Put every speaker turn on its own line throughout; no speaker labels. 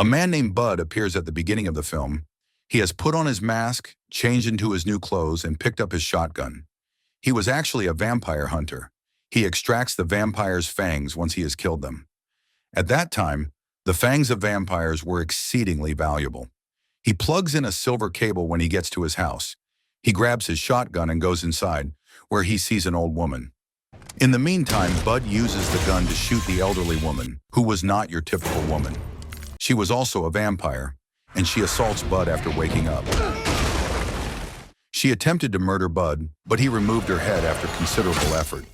A man named Bud appears at the beginning of the film. He has put on his mask, changed into his new clothes, and picked up his shotgun. He was actually a vampire hunter. He extracts the vampire's fangs once he has killed them. At that time, the fangs of vampires were exceedingly valuable. He plugs in a silver cable when he gets to his house. He grabs his shotgun and goes inside, where he sees an old woman. In the meantime, Bud uses the gun to shoot the elderly woman, who was not your typical woman. She was also a vampire, and she assaults Bud after waking up. She attempted to murder Bud, but he removed her head after considerable effort.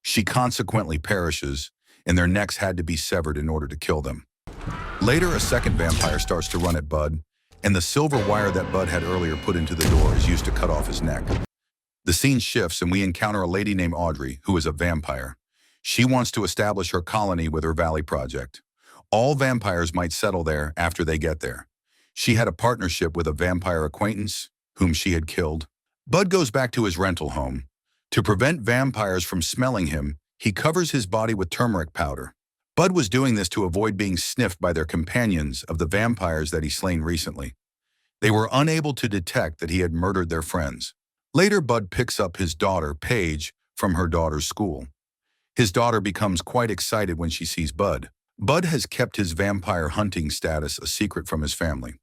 She consequently perishes, and their necks had to be severed in order to kill them. Later, a second vampire starts to run at Bud, and the silver wire that Bud had earlier put into the door is used to cut off his neck. The scene shifts, and we encounter a lady named Audrey, who is a vampire. She wants to establish her colony with her Valley project. All vampires might settle there after they get there. She had a partnership with a vampire acquaintance, whom she had killed. Bud goes back to his rental home. To prevent vampires from smelling him, he covers his body with turmeric powder. Bud was doing this to avoid being sniffed by their companions of the vampires that he slain recently. They were unable to detect that he had murdered their friends. Later, Bud picks up his daughter, Paige, from her daughter's school. His daughter becomes quite excited when she sees Bud. Bud has kept his vampire hunting status a secret from his family.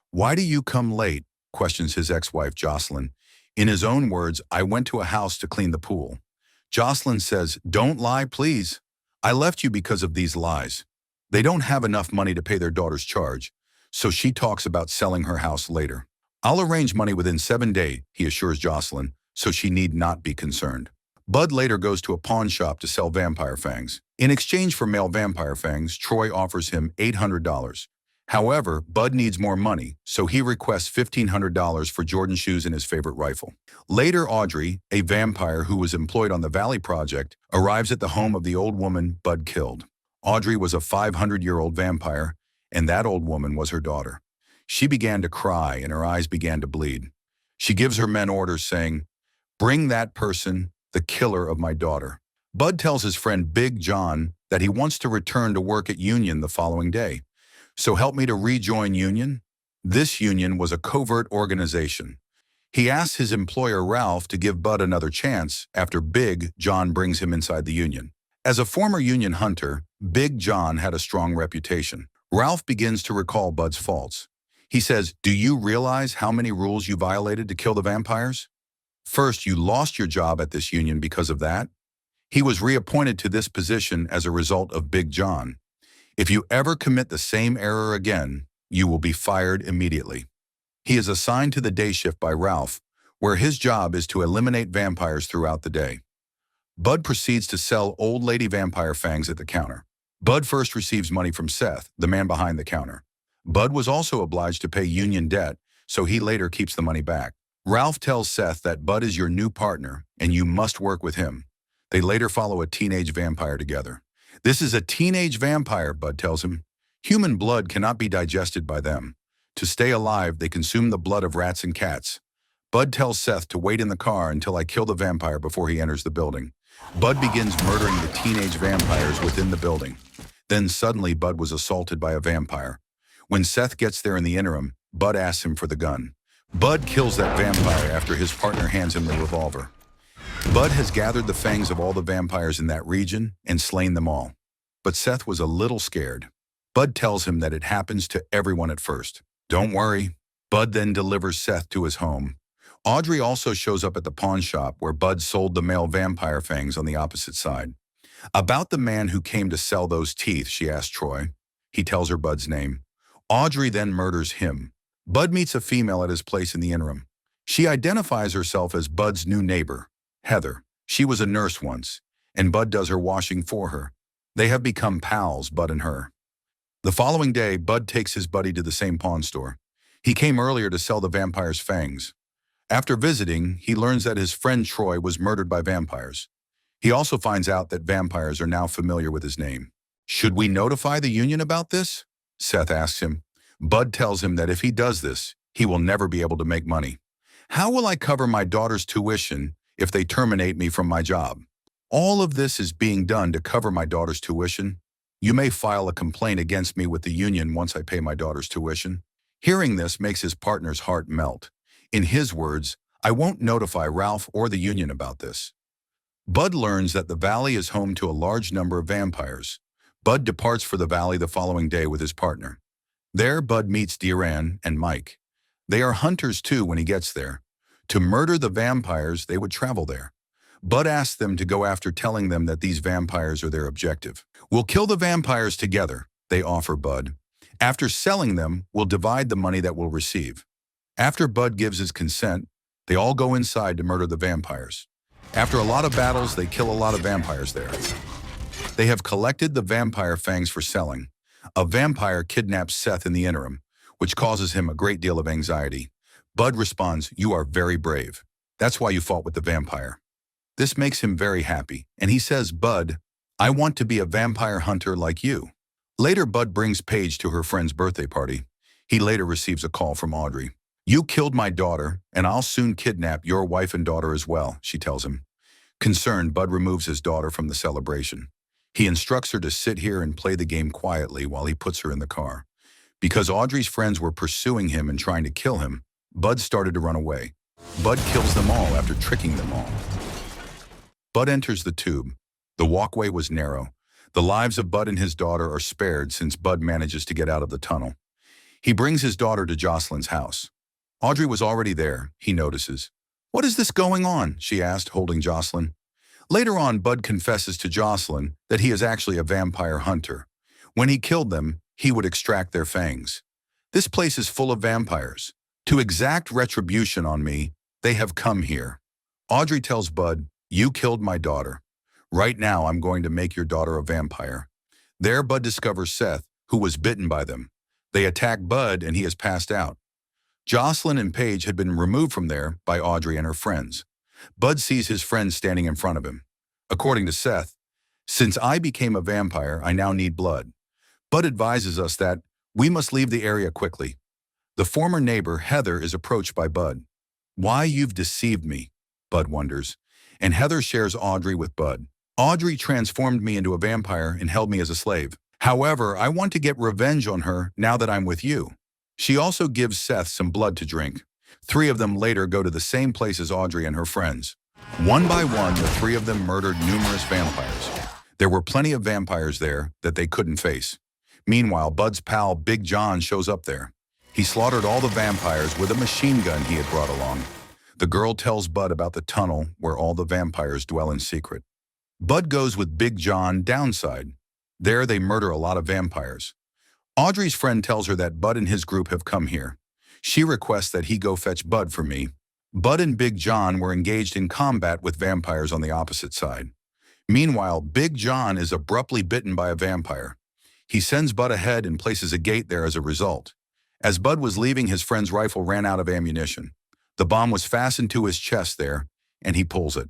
"Why do you come late?" questions his ex-wife, Jocelyn. In his own words, "I went to a house to clean the pool." Jocelyn says, "Don't lie, please. I left you because of these lies." They don't have enough money to pay their daughter's charge, so she talks about selling her house later. "I'll arrange money within 7 days, he assures Jocelyn, so she need not be concerned. Bud later goes to a pawn shop to sell vampire fangs. In exchange for male vampire fangs, Troy offers him $800. However, Bud needs more money, so he requests $1,500 for Jordan shoes and his favorite rifle. Later, Audrey, a vampire who was employed on the Valley Project, arrives at the home of the old woman Bud killed. Audrey was a 500-year-old vampire, and that old woman was her daughter. She began to cry, and her eyes began to bleed. She gives her men orders saying, "Bring that person, the killer of my daughter." Bud tells his friend Big John that he wants to return to work at Union the following day. "So help me to rejoin Union?" This union was a covert organization. He asks his employer Ralph to give Bud another chance after Big John brings him inside the union. As a former union hunter, Big John had a strong reputation. Ralph begins to recall Bud's faults. He says, "Do you realize how many rules you violated to kill the vampires? First, you lost your job at this union because of that." He was reappointed to this position as a result of Big John. "If you ever commit the same error again, you will be fired immediately." He is assigned to the day shift by Ralph, where his job is to eliminate vampires throughout the day. Bud proceeds to sell old lady vampire fangs at the counter. Bud first receives money from Seth, the man behind the counter. Bud was also obliged to pay union debt, so he later keeps the money back. Ralph tells Seth that Bud is your new partner, and you must work with him. They later follow a teenage vampire together. "This is a teenage vampire," Bud tells him. "Human blood cannot be digested by them. To stay alive, they consume the blood of rats and cats." Bud tells Seth to wait in the car until I kill the vampire before he enters the building. Bud begins murdering the teenage vampires within the building. Then suddenly Bud was assaulted by a vampire. When Seth gets there in the interim, Bud asks him for the gun. Bud kills that vampire after his partner hands him the revolver. Bud has gathered the fangs of all the vampires in that region and slain them all. But Seth was a little scared. Bud tells him that it happens to everyone at first. "Don't worry." Bud then delivers Seth to his home. Audrey also shows up at the pawn shop where Bud sold the male vampire fangs on the opposite side. "About the man who came to sell those teeth," she asks Troy. He tells her Bud's name. Audrey then murders him. Bud meets a female at his place in the interim. She identifies herself as Bud's new neighbor, Heather. She was a nurse once, and Bud does her washing for her. They have become pals, Bud and her. The following day, Bud takes his buddy to the same pawn store. He came earlier to sell the vampire's fangs. After visiting, he learns that his friend Troy was murdered by vampires. He also finds out that vampires are now familiar with his name. "Should we notify the union about this?" Seth asks him. Bud tells him that if he does this, he will never be able to make money. "How will I cover my daughter's tuition if they terminate me from my job?" "All of this is being done to cover my daughter's tuition?" You may file a complaint against me with the union once I pay my daughter's tuition. Hearing this makes his partner's heart melt. In his words, I won't notify Ralph or the union about this. Bud learns that the valley is home to a large number of vampires. Bud departs for the valley the following day with his partner. There, Bud meets Diran and Mike. They are hunters too when he gets there. To murder the vampires, they would travel there. Bud asks them to go after telling them that these vampires are their objective. We'll kill the vampires together, they offer Bud. After selling them, we'll divide the money that we'll receive. After Bud gives his consent, they all go inside to murder the vampires. After a lot of battles, they kill a lot of vampires there. They have collected the vampire fangs for selling. A vampire kidnaps Seth in the interim, which causes him a great deal of anxiety. Bud responds, "You are very brave. That's why you fought with the vampire." This makes him very happy, and he says, "Bud, I want to be a vampire hunter like you." Later, Bud brings Paige to her friend's birthday party. He later receives a call from Audrey. "You killed my daughter, and I'll soon kidnap your wife and daughter as well," she tells him. Concerned, Bud removes his daughter from the celebration. He instructs her to sit here and play the game quietly while he puts her in the car. Because Audrey's friends were pursuing him and trying to kill him, Bud started to run away. Bud kills them all after tricking them all. Bud enters the tube. The walkway was narrow. The lives of Bud and his daughter are spared since Bud manages to get out of the tunnel. He brings his daughter to Jocelyn's house. Audrey was already there, he notices. "What is this going on?" she asked, holding Jocelyn. Later on, Bud confesses to Jocelyn that he is actually a vampire hunter. When he killed them, he would extract their fangs. "This place is full of vampires. To exact retribution on me, they have come here." Audrey tells Bud, "You killed my daughter. Right now, I'm going to make your daughter a vampire." There, Bud discovers Seth, who was bitten by them. They attack Bud, and he is passed out. Jocelyn and Paige had been removed from there by Audrey and her friends. Bud sees his friends standing in front of him. According to Seth, "Since I became a vampire, I now need blood." Bud advises us that we must leave the area quickly. The former neighbor, Heather, is approached by Bud. "Why, you've deceived me," Bud wonders. And Heather shares Audrey with Bud. "Audrey transformed me into a vampire and held me as a slave. However, I want to get revenge on her now that I'm with you." She also gives Seth some blood to drink. 3 of them later go to the same place as Audrey and her friends. One by one, the 3 of them murdered numerous vampires. There were plenty of vampires there that they couldn't face. Meanwhile, Bud's pal Big John shows up there. He slaughtered all the vampires with a machine gun he had brought along. The girl tells Bud about the tunnel where all the vampires dwell in secret. Bud goes with Big John downside. There they murder a lot of vampires. Audrey's friend tells her that Bud and his group have come here. She requests that he go fetch Bud for me. Bud and Big John were engaged in combat with vampires on the opposite side. Meanwhile, Big John is abruptly bitten by a vampire. He sends Bud ahead and places a gate there as a result. As Bud was leaving, his friend's rifle ran out of ammunition. The bomb was fastened to his chest there, and he pulls it.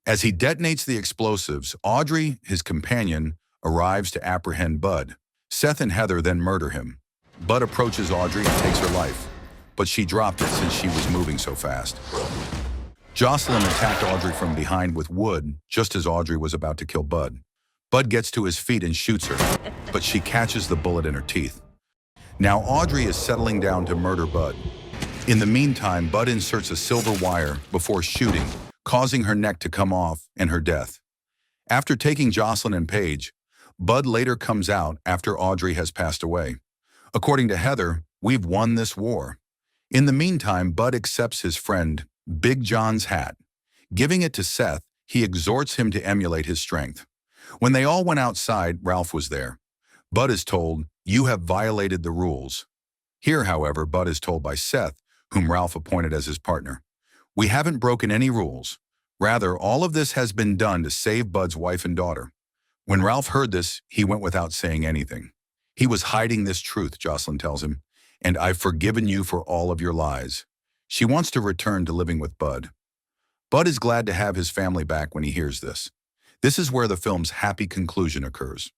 As he detonates the explosives, Audrey, his companion, arrives to apprehend Bud. Seth and Heather then murder him. Bud approaches Audrey and takes her life, but she dropped it since she was moving so fast. Jocelyn attacked Audrey from behind with wood just as Audrey was about to kill Bud. Bud gets to his feet and shoots her, but she catches the bullet in her teeth. Now Audrey is settling down to murder Bud. In the meantime, Bud inserts a silver wire before shooting, causing her neck to come off and her death. After taking Jocelyn and Paige, Bud later comes out after Audrey has passed away. According to Heather, "We've won this war." In the meantime, Bud accepts his friend Big John's hat. Giving it to Seth, he exhorts him to emulate his strength. When they all went outside, Ralph was there. Bud is told, "You have violated the rules." Here, however, Bud is told by Seth, whom Ralph appointed as his partner, "We haven't broken any rules. Rather, all of this has been done to save Bud's wife and daughter." When Ralph heard this, he went without saying anything. "He was hiding this truth," Jocelyn tells him, "and I've forgiven you for all of your lies." She wants to return to living with Bud. Bud is glad to have his family back when he hears this. This is where the film's happy conclusion occurs.